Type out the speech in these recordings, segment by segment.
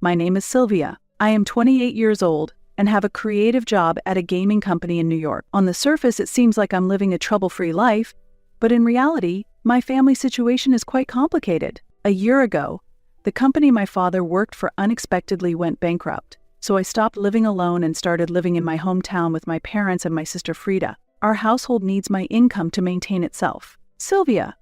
My name is Sylvia. I am 28 years old and have a creative job at a gaming company in New York. On the surface, it seems like I'm living a trouble-free life, but in reality, my family situation is quite complicated. A year ago, the company my father worked for unexpectedly went bankrupt, so I stopped living alone and started living in my hometown with my parents and my sister Frida. Our household needs my income to maintain itself. Sylvia.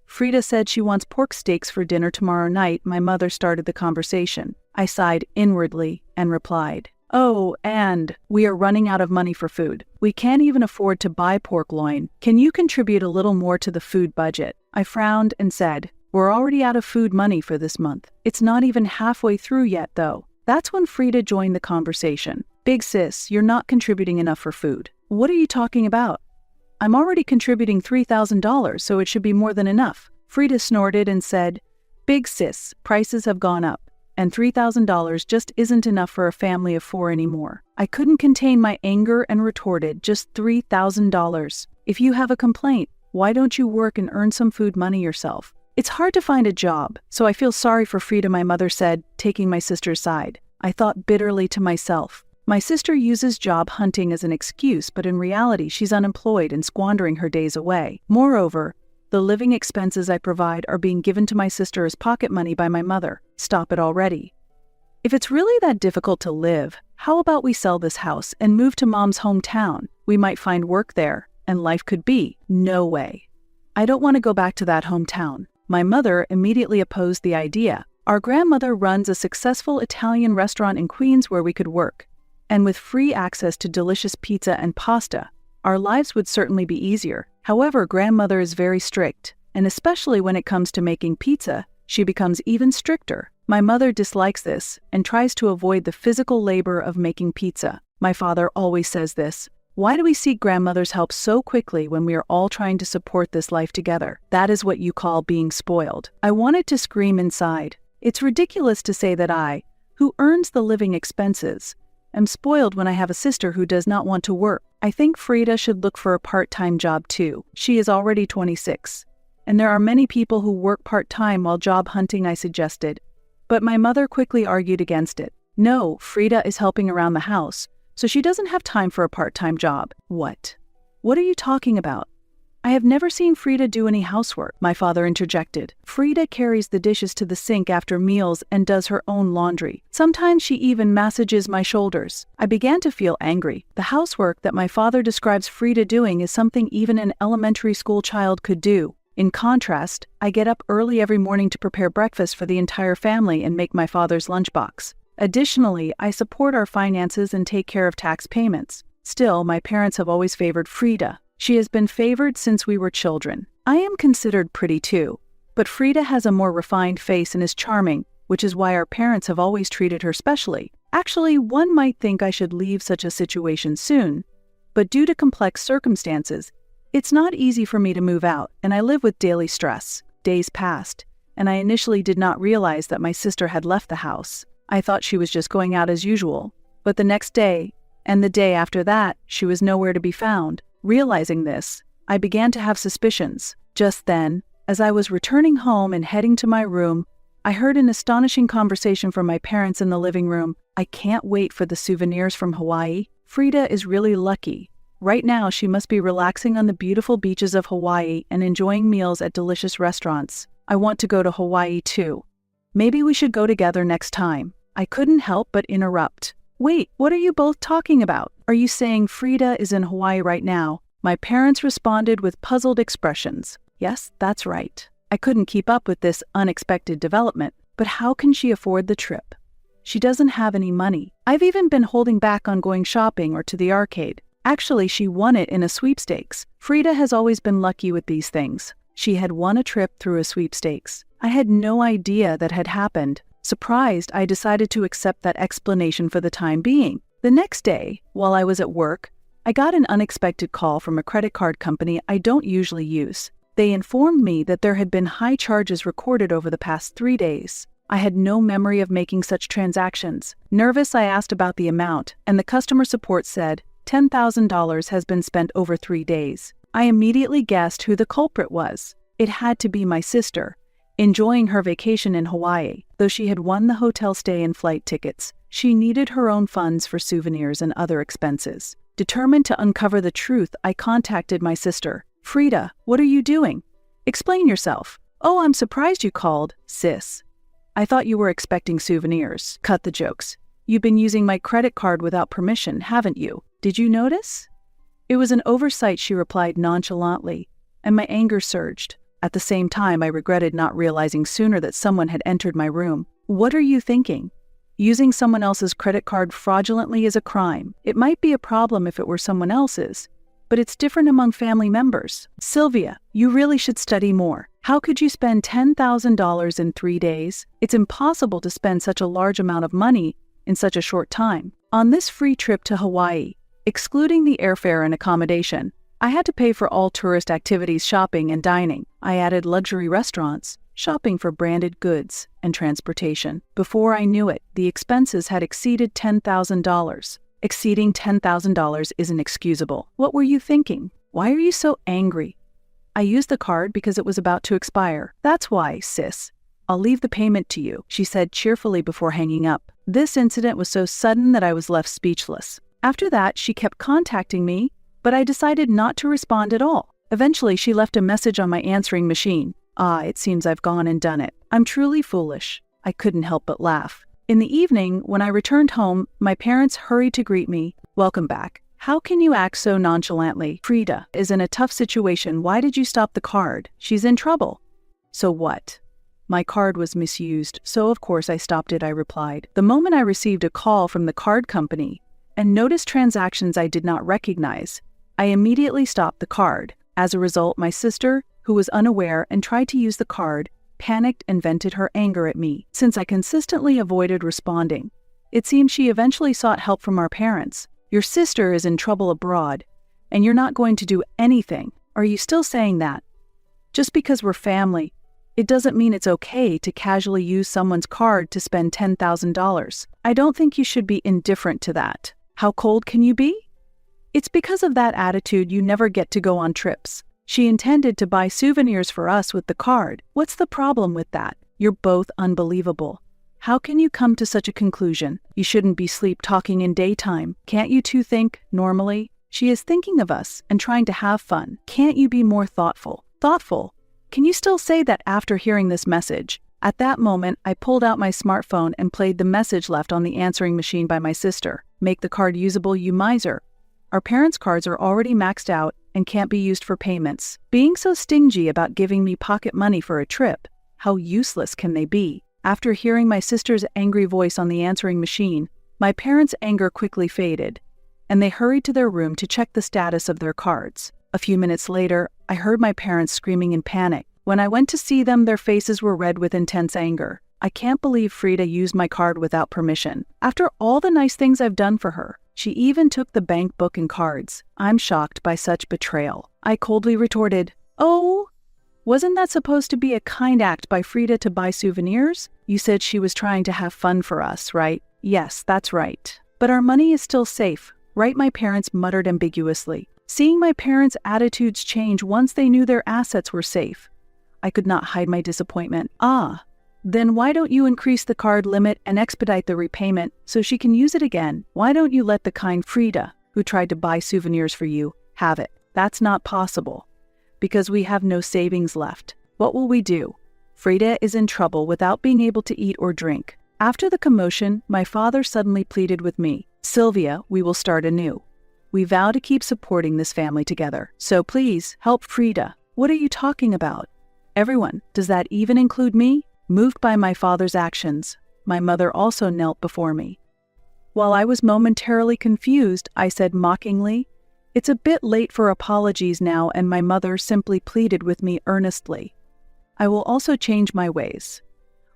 Frida said she wants pork steaks for dinner tomorrow night. My mother started the conversation. I sighed inwardly and replied, "Oh, and we are running out of money for food. We can't even afford to buy pork loin. Can you contribute a little more to the food budget?" I frowned and said, "We're already out of food money for this month. It's not even halfway through yet, though." That's when Frida joined the conversation. "Big sis, you're not contributing enough for food." "What are you talking about? I'm already contributing $3,000, so it should be more than enough." Frida snorted and said, "Big sis, prices have gone up, and $3,000 just isn't enough for a family of 4 anymore." I couldn't contain my anger and retorted, "Just $3,000. If you have a complaint, why don't you work and earn some food money yourself?" "It's hard to find a job, so I feel sorry for Frida," my mother said, taking my sister's side. I thought bitterly to myself, my sister uses job hunting as an excuse, but in reality she's unemployed and squandering her days away. Moreover, the living expenses I provide are being given to my sister as pocket money by my mother. Stop it already. If it's really that difficult to live, how about we sell this house and move to Mom's hometown? We might find work there, and life could be. No way. I don't want to go back to that hometown. My mother immediately opposed the idea. Our grandmother runs a successful Italian restaurant in Queens where we could work, and with free access to delicious pizza and pasta, our lives would certainly be easier. However, grandmother is very strict, and especially when it comes to making pizza, she becomes even stricter. My mother dislikes this and tries to avoid the physical labor of making pizza. My father always says this. Why do we seek grandmother's help so quickly when we are all trying to support this life together? That is what you call being spoiled. I wanted to scream inside. It's ridiculous to say that I, who earns the living expenses, am spoiled when I have a sister who does not want to work. I think Frida should look for a part-time job too. She is already 26. And there are many people who work part-time while job hunting, I suggested. But my mother quickly argued against it. No, Frida is helping around the house, so she doesn't have time for a part-time job. What? What are you talking about? I have never seen Frida do any housework, my father interjected. Frida carries the dishes to the sink after meals and does her own laundry. Sometimes she even massages my shoulders. I began to feel angry. The housework that my father describes Frida doing is something even an elementary school child could do. In contrast, I get up early every morning to prepare breakfast for the entire family and make my father's lunchbox. Additionally, I support our finances and take care of tax payments. Still, my parents have always favored Frida. She has been favored since we were children. I am considered pretty too, but Frida has a more refined face and is charming, which is why our parents have always treated her specially. Actually, one might think I should leave such a situation soon, but due to complex circumstances, it's not easy for me to move out, and I live with daily stress. Days passed, and I initially did not realize that my sister had left the house. I thought she was just going out as usual, but the next day, and the day after that, she was nowhere to be found. Realizing this, I began to have suspicions. Just then, as I was returning home and heading to my room, I heard an astonishing conversation from my parents in the living room. "I can't wait for the souvenirs from Hawaii. Frida is really lucky. Right now, she must be relaxing on the beautiful beaches of Hawaii and enjoying meals at delicious restaurants. I want to go to Hawaii too. Maybe we should go together next time." I couldn't help but interrupt. "Wait, what are you both talking about? Are you saying Frida is in Hawaii right now?" My parents responded with puzzled expressions. Yes, that's right. I couldn't keep up with this unexpected development, but how can she afford the trip? She doesn't have any money. I've even been holding back on going shopping or to the arcade. Actually, she won it in a sweepstakes. Frida has always been lucky with these things. She had won a trip through a sweepstakes. I had no idea that had happened. Surprised, I decided to accept that explanation for the time being. The next day, while I was at work, I got an unexpected call from a credit card company I don't usually use. They informed me that there had been high charges recorded over the past 3 days. I had no memory of making such transactions. Nervous, I asked about the amount, and the customer support said, $10,000 has been spent over 3 days. I immediately guessed who the culprit was. It had to be my sister, enjoying her vacation in Hawaii. Though she had won the hotel stay and flight tickets, she needed her own funds for souvenirs and other expenses. Determined to uncover the truth, I contacted my sister. "Frida, what are you doing? Explain yourself." "Oh, I'm surprised you called, sis. I thought you were expecting souvenirs." "Cut the jokes. You've been using my credit card without permission, haven't you? Did you notice?" "It was an oversight," she replied nonchalantly, and my anger surged. At the same time, I regretted not realizing sooner that someone had entered my room. "What are you thinking? Using someone else's credit card fraudulently is a crime. It might be a problem if it were someone else's, but it's different among family members. Sylvia, you really should study more. How could you spend $10,000 in 3 days? It's impossible to spend such a large amount of money in such a short time. On this free trip to Hawaii, excluding the airfare and accommodation, I had to pay for all tourist activities, shopping and dining. I added luxury restaurants, shopping for branded goods, and transportation. Before I knew it, the expenses had exceeded $10,000. Exceeding $10,000 is inexcusable. What were you thinking? Why are you so angry?" "I used the card because it was about to expire. That's why, sis. I'll leave the payment to you," she said cheerfully before hanging up. This incident was so sudden that I was left speechless. After that, she kept contacting me, but I decided not to respond at all. Eventually, she left a message on my answering machine. It seems I've gone and done it. I'm truly foolish." I couldn't help but laugh. In the evening, when I returned home, my parents hurried to greet me. "Welcome back. How can you act so nonchalantly? Frida is in a tough situation. Why did you stop the card? She's in trouble." "So what? My card was misused, so of course I stopped it," I replied. The moment I received a call from the card company and noticed transactions I did not recognize, I immediately stopped the card. As a result, my sister, who was unaware and tried to use the card, panicked and vented her anger at me. Since I consistently avoided responding, it seems she eventually sought help from our parents. "Your sister is in trouble abroad, and you're not going to do anything. Are you still saying that? Just because we're family, it doesn't mean it's okay to casually use someone's card to spend $10,000. I don't think you should be indifferent to that. How cold can you be? It's because of that attitude you never get to go on trips. She intended to buy souvenirs for us with the card. What's the problem with that? You're both unbelievable. How can you come to such a conclusion? You shouldn't be sleep-talking in daytime. Can't you two think normally? She is thinking of us and trying to have fun. Can't you be more thoughtful?" Thoughtful? Can you still say that after hearing this message? At that moment, I pulled out my smartphone and played the message left on the answering machine by my sister. "Make the card usable, you miser. Our parents' cards are already maxed out and can't be used for payments. Being so stingy about giving me pocket money for a trip, how useless can they be?" After hearing my sister's angry voice on the answering machine, my parents' anger quickly faded, and they hurried to their room to check the status of their cards. A few minutes later, I heard my parents screaming in panic. When I went to see them, their faces were red with intense anger. "I can't believe Frida used my card without permission. After all the nice things I've done for her, she even took the bank book and cards. I'm shocked by such betrayal." I coldly retorted, "Oh, wasn't that supposed to be a kind act by Frida to buy souvenirs? You said she was trying to have fun for us, right?" "Yes, that's right. But our money is still safe, right?" my parents muttered ambiguously. Seeing my parents' attitudes change once they knew their assets were safe, I could not hide my disappointment. Then why don't you increase the card limit and expedite the repayment so she can use it again? Why don't you let the kind Frida, who tried to buy souvenirs for you, have it? That's not possible, because we have no savings left. What will we do? Frida is in trouble without being able to eat or drink. After the commotion, my father suddenly pleaded with me. "Sylvia, we will start anew. We vow to keep supporting this family together. So please, help Frida." "What are you talking about?" "Everyone. Does that even include me?" Moved by my father's actions, my mother also knelt before me. While I was momentarily confused, I said mockingly, "It's a bit late for apologies now," and my mother simply pleaded with me earnestly. "I will also change my ways.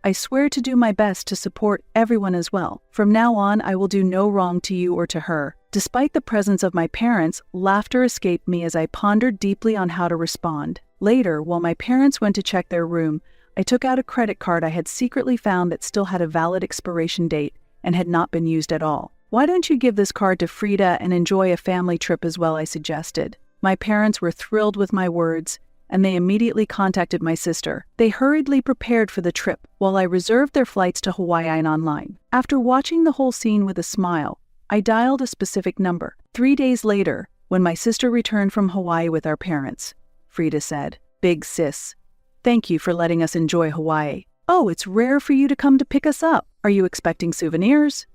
I swear to do my best to support everyone as well. From now on, I will do no wrong to you or to her." Despite the presence of my parents, laughter escaped me as I pondered deeply on how to respond. Later, while my parents went to check their room, I took out a credit card I had secretly found that still had a valid expiration date and had not been used at all. "Why don't you give this card to Frida and enjoy a family trip as well?" I suggested. My parents were thrilled with my words and they immediately contacted my sister. They hurriedly prepared for the trip while I reserved their flights to Hawaii online. After watching the whole scene with a smile, I dialed a specific number. 3 days later, when my sister returned from Hawaii with our parents, Frida said, "Big sis, thank you for letting us enjoy Hawaii. Oh, it's rare for you to come to pick us up. Are you expecting souvenirs?"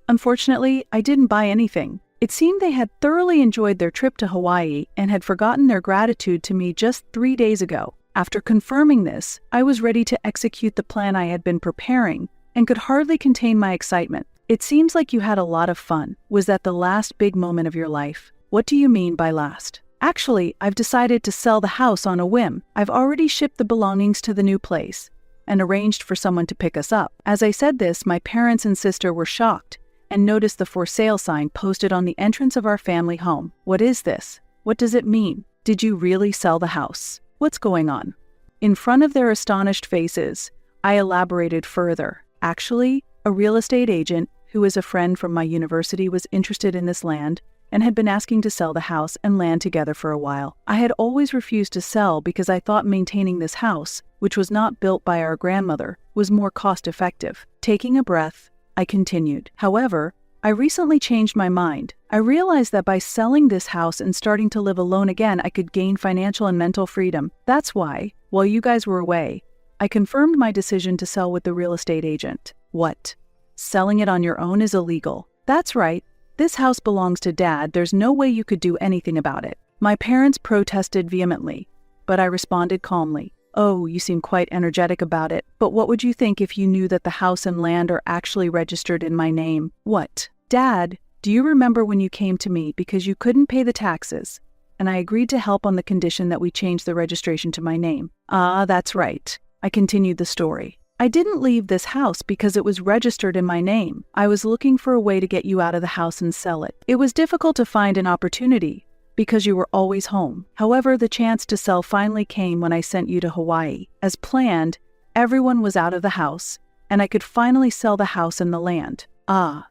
Unfortunately, I didn't buy anything. It seemed they had thoroughly enjoyed their trip to Hawaii and had forgotten their gratitude to me just 3 days ago. After confirming this, I was ready to execute the plan I had been preparing and could hardly contain my excitement. "It seems like you had a lot of fun. Was that the last big moment of your life?" "What do you mean by last?" "Actually, I've decided to sell the house on a whim. I've already shipped the belongings to the new place and arranged for someone to pick us up." As I said this, my parents and sister were shocked and noticed the for sale sign posted on the entrance of our family home. "What is this? What does it mean? Did you really sell the house? What's going on?" In front of their astonished faces, I elaborated further. Actually, a real estate agent who is a friend from my university was interested in this land and had been asking to sell the house and land together for a while. I had always refused to sell because I thought maintaining this house, which was not built by our grandmother, was more cost-effective. Taking a breath, I continued. "However, I recently changed my mind. I realized that by selling this house and starting to live alone again, I could gain financial and mental freedom. That's why, while you guys were away, I confirmed my decision to sell with the real estate agent." "What? Selling it on your own is illegal?" "That's right. This house belongs to Dad. There's no way you could do anything about it." My parents protested vehemently, but I responded calmly. "Oh, you seem quite energetic about it. But what would you think if you knew that the house and land are actually registered in my name?" "What?" "Dad, do you remember when you came to me because you couldn't pay the taxes, and I agreed to help on the condition that we change the registration to my name?" "Ah, that's right." I continued the story. "I didn't leave this house because it was registered in my name. I was looking for a way to get you out of the house and sell it. It was difficult to find an opportunity because you were always home. However, the chance to sell finally came when I sent you to Hawaii. As planned, everyone was out of the house, and I could finally sell the house and the land." "Ah.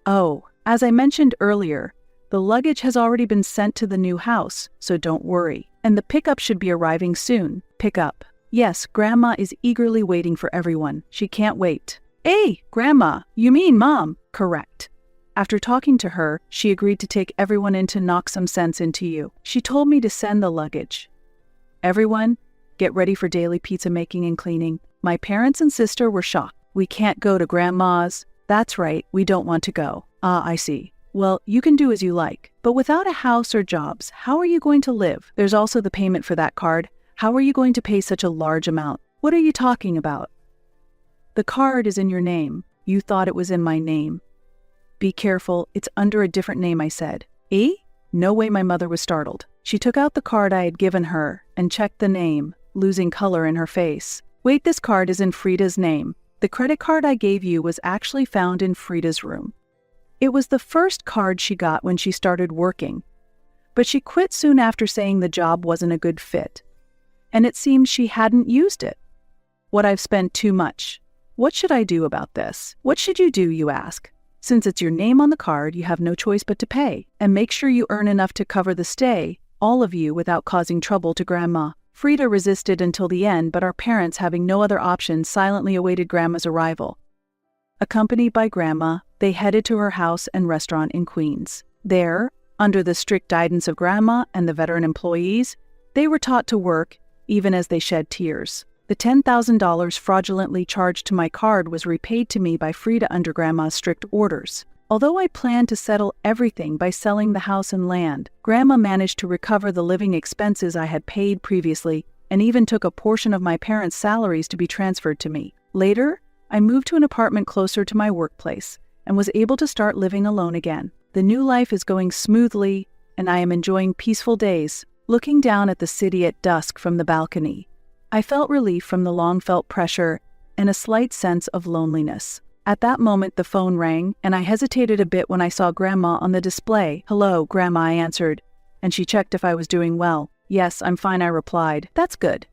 Oh, as I mentioned earlier, the luggage has already been sent to the new house, so don't worry. And the pickup should be arriving soon." "Pickup?" "Yes, Grandma is eagerly waiting for everyone. She can't wait." "Hey, Grandma, you mean Mom?" "Correct. After talking to her, she agreed to take everyone in to knock some sense into you. She told me to send the luggage. Everyone, get ready for daily pizza making and cleaning." My parents and sister were shocked. "We can't go to Grandma's." "That's right, we don't want to go." "Ah, I see. Well, you can do as you like. But without a house or jobs, how are you going to live? There's also the payment for that card. How are you going to pay such a large amount?" "What are you talking about?" "The card is in your name. You thought it was in my name." "Be careful, it's under a different name," I said. "Eh?" No way. My mother was startled. She took out the card I had given her and checked the name, losing color in her face. "Wait, this card is in Frida's name. The credit card I gave you was actually found in Frida's room. It was the first card she got when she started working, but she quit soon after saying the job wasn't a good fit. And it seems she hadn't used it. What I've spent too much. What should I do about this?" "What should you do, you ask? Since it's your name on the card, you have no choice but to pay. And make sure you earn enough to cover the stay, all of you, without causing trouble to Grandma." Frida resisted until the end, but our parents, having no other option, silently awaited Grandma's arrival. Accompanied by Grandma, they headed to her house and restaurant in Queens. There, under the strict guidance of Grandma and the veteran employees, they were taught to work, even as they shed tears. The $10,000 fraudulently charged to my card was repaid to me by Frida under Grandma's strict orders. Although I planned to settle everything by selling the house and land, Grandma managed to recover the living expenses I had paid previously and even took a portion of my parents' salaries to be transferred to me. Later, I moved to an apartment closer to my workplace and was able to start living alone again. The new life is going smoothly, and I am enjoying peaceful days, looking down at the city at dusk from the balcony. I felt relief from the long-felt pressure and a slight sense of loneliness. At that moment, the phone rang, and I hesitated a bit when I saw Grandma on the display. "Hello, Grandma," I answered, and she checked if I was doing well. "Yes, I'm fine," I replied. "That's good.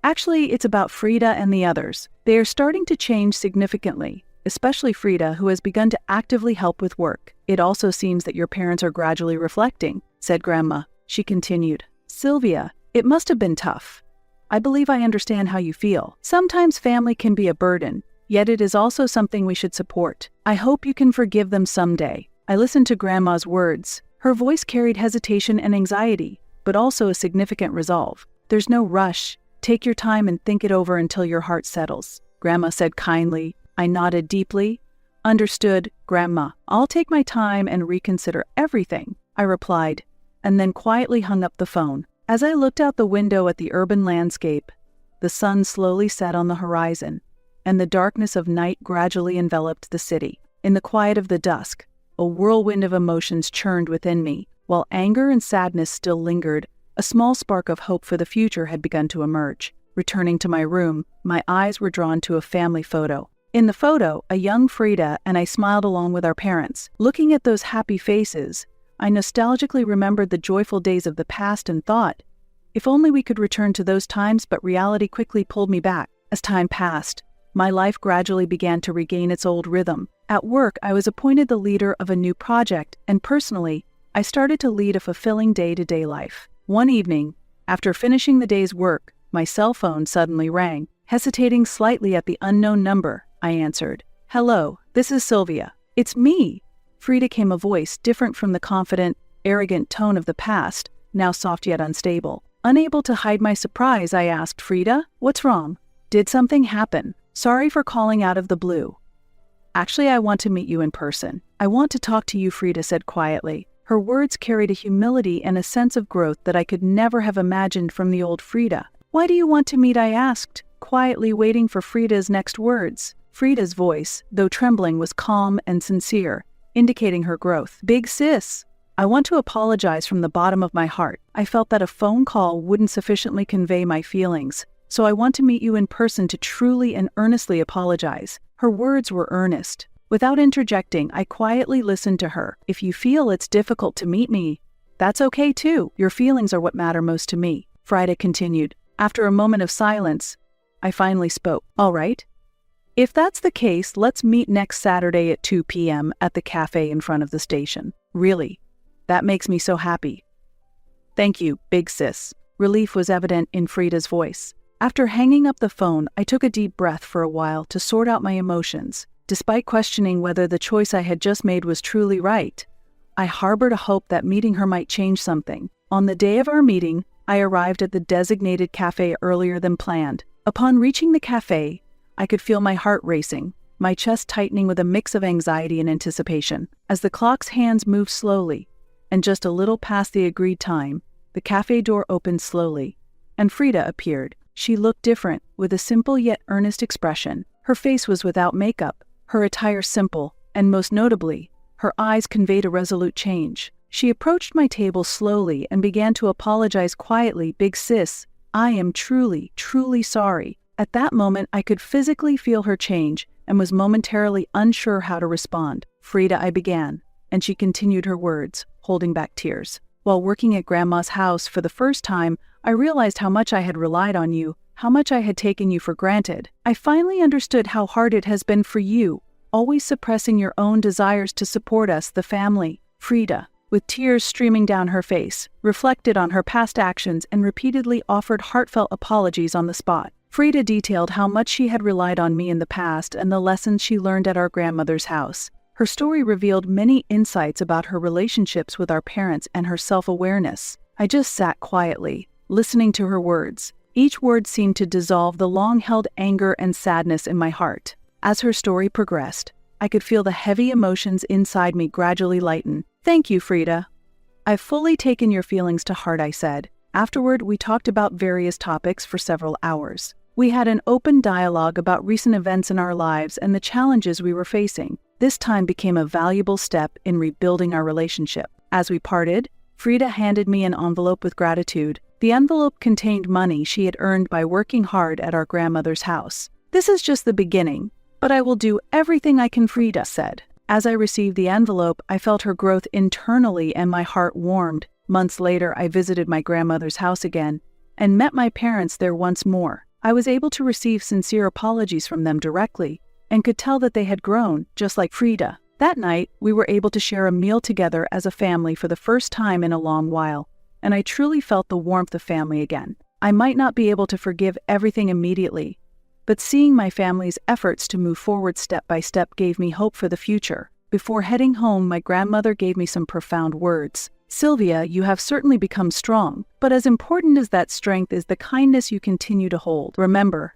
Actually, it's about Frida and the others. They are starting to change significantly, especially Frida, who has begun to actively help with work. It also seems that your parents are gradually reflecting," said Grandma. She continued, "Sylvia, It must have been tough. I believe I understand how you feel. Sometimes family can be a burden, yet it is also something we should support. I hope you can forgive them someday. I listened to Grandma's words. Her voice carried hesitation and anxiety, but also a significant resolve. There's no rush. Take your time and think it over until your heart settles, Grandma said kindly. I nodded deeply. Understood, Grandma. I'll take my time and reconsider everything, I replied, and then quietly hung up the phone. As I looked out the window at the urban landscape, the sun slowly set on the horizon, and the darkness of night gradually enveloped the city. In the quiet of the dusk, a whirlwind of emotions churned within me. While anger and sadness still lingered, a small spark of hope for the future had begun to emerge. Returning to my room, my eyes were drawn to a family photo. In the photo, a young Frida and I smiled along with our parents. Looking at those happy faces, I nostalgically remembered the joyful days of the past and thought, if only we could return to those times, but reality quickly pulled me back. As time passed, my life gradually began to regain its old rhythm. At work, I was appointed the leader of a new project, and personally, I started to lead a fulfilling day-to-day life. One evening, after finishing the day's work, my cell phone suddenly rang. Hesitating slightly at the unknown number, I answered. Hello, this is Sylvia. It's me. Frida came, a voice different from the confident, arrogant tone of the past, now soft yet unstable. Unable to hide my surprise, I asked, Frida, what's wrong? Did something happen? Sorry for calling out of the blue. Actually, I want to meet you in person. I want to talk to you, Frida said quietly. Her words carried a humility and a sense of growth that I could never have imagined from the old Frida. Why do you want to meet? I asked, quietly waiting for Frida's next words. Frida's voice, though trembling, was calm and sincere, indicating her growth. Big sis, I want to apologize from the bottom of my heart. I felt that a phone call wouldn't sufficiently convey my feelings, so I want to meet you in person to truly and earnestly apologize. Her words were earnest. Without interjecting, I quietly listened to her. If you feel it's difficult to meet me, that's okay too. Your feelings are what matter most to me, Frida continued. After a moment of silence, I finally spoke. All right. If that's the case, let's meet next Saturday at 2 p.m. at the cafe in front of the station. Really? That makes me so happy. Thank you, big sis. Relief was evident in Frida's voice. After hanging up the phone, I took a deep breath for a while to sort out my emotions. Despite questioning whether the choice I had just made was truly right, I harbored a hope that meeting her might change something. On the day of our meeting, I arrived at the designated cafe earlier than planned. Upon reaching the cafe, I could feel my heart racing, my chest tightening with a mix of anxiety and anticipation. As the clock's hands moved slowly, and just a little past the agreed time, the cafe door opened slowly, and Frida appeared. She looked different, with a simple yet earnest expression. Her face was without makeup, her attire simple, and most notably, her eyes conveyed a resolute change. She approached my table slowly and began to apologize quietly. Big sis, I am truly, truly sorry. At that moment, I could physically feel her change and was momentarily unsure how to respond. Frida, I began, and she continued her words, holding back tears. While working at Grandma's house for the first time, I realized how much I had relied on you, how much I had taken you for granted. I finally understood how hard it has been for you, always suppressing your own desires to support us, the family. Frida, with tears streaming down her face, reflected on her past actions and repeatedly offered heartfelt apologies on the spot. Frida detailed how much she had relied on me in the past and the lessons she learned at our grandmother's house. Her story revealed many insights about her relationships with our parents and her self-awareness. I just sat quietly, listening to her words. Each word seemed to dissolve the long-held anger and sadness in my heart. As her story progressed, I could feel the heavy emotions inside me gradually lighten. Thank you, Frida. I've fully taken your feelings to heart, I said. Afterward, we talked about various topics for several hours. We had an open dialogue about recent events in our lives and the challenges we were facing. This time became a valuable step in rebuilding our relationship. As we parted, Frida handed me an envelope with gratitude. The envelope contained money she had earned by working hard at our grandmother's house. This is just the beginning, but I will do everything I can, Frida said. As I received the envelope, I felt her growth internally and my heart warmed. Months later, I visited my grandmother's house again and met my parents there once more. I was able to receive sincere apologies from them directly and could tell that they had grown, just like Frida. That night, we were able to share a meal together as a family for the first time in a long while, and I truly felt the warmth of family again. I might not be able to forgive everything immediately, but seeing my family's efforts to move forward step by step gave me hope for the future. Before heading home, my grandmother gave me some profound words. "Sylvia, you have certainly become strong, but as important as that strength is the kindness you continue to hold. Remember,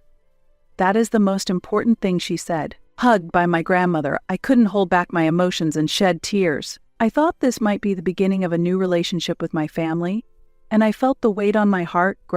that is the most important thing," she said. Hugged by my grandmother, I couldn't hold back my emotions and shed tears. I thought this might be the beginning of a new relationship with my family, and I felt the weight on my heart